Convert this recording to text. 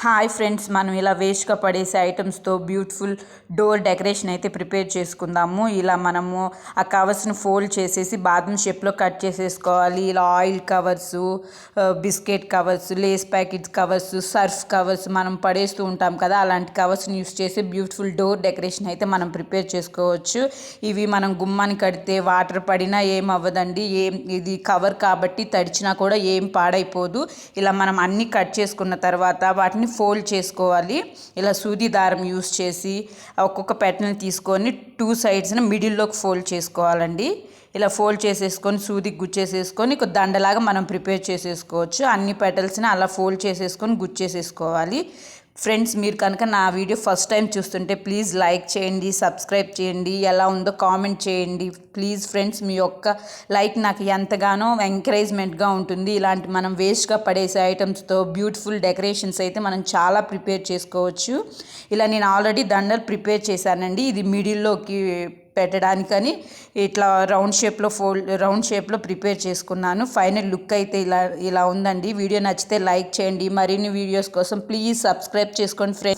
Hi friends, మనం ఇలా వేస్ట్గా పడేసే ఐటమ్స్తో బ్యూటిఫుల్ డోర్ డెకరేషన్ అయితే ప్రిపేర్ చేసుకుందాము. ఇలా మనము ఆ కవర్స్ని ఫోల్డ్ చేసేసి బాదం షేప్లో కట్ చేసేసుకోవాలి. ఇలా oil covers, biscuit covers, Lay's packets covers, Surf covers మనం పడేస్తూ ఉంటాం కదా, అలాంటి కవర్స్ని యూస్ చేసి బ్యూటిఫుల్ డోర్ డెకరేషన్ అయితే మనం ప్రిపేర్ చేసుకోవచ్చు. ఇవి మనం గుమ్మాన్ని కడితే వాటర్ పడినా ఏం అవ్వదండి. ఇది కవర్ కాబట్టి తడిచినా కూడా ఏం పాడైపోదు. ఇలా మనం అన్నీ కట్ చేసుకున్న తర్వాత వాటిని ఫోల్డ్ చేసుకోవాలి. ఇలా సూది దారం యూస్ చేసి ఒక్కొక్క పెటల్ని తీసుకొని 2 సైడ్స్ని మిడిల్లోకి ఫోల్డ్ చేసుకోవాలండి. ఇలా ఫోల్డ్ చేసేసుకొని సూదికి గుచ్చేసేసుకొని దండలాగా మనం ప్రిపేర్ చేసేసుకోవచ్చు. అన్ని పెటల్స్ని అలా ఫోల్డ్ చేసేసుకొని గుచ్చేసేసుకోవాలి. ఫ్రెండ్స్, మీరు కనుక నా వీడియో ఫస్ట్ టైం చూస్తుంటే ప్లీజ్ లైక్ చేయండి, సబ్స్క్రైబ్ చేయండి, ఎలా ఉందో కామెంట్ చేయండి. ప్లీజ్ ఫ్రెండ్స్, మీ యొక్క లైక్ నాకు ఎంతగానో ఎంకరేజ్మెంట్గా ఉంటుంది. ఇలాంటి మనం వేస్ట్గా పడేసే ఐటమ్స్తో బ్యూటిఫుల్ డెకరేషన్స్ అయితే మనం చాలా ప్రిపేర్ చేసుకోవచ్చు. ఇలా నేను ఆల్రెడీ దండలు ప్రిపేర్ చేశానండి. ఇది మిడిల్లోకి పెట్టడానికని ఇట్లా రౌండ్ షేప్లో ప్రిపేర్ చేసుకున్నాను. ఫైనల్ లుక్ అయితే ఇలా ఉందండి. వీడియో నచ్చితే లైక్ చేయండి. మరిన్ని వీడియోస్ కోసం ప్లీజ్ సబ్స్క్రైబ్ చేసుకోండి ఫ్రెండ్స్.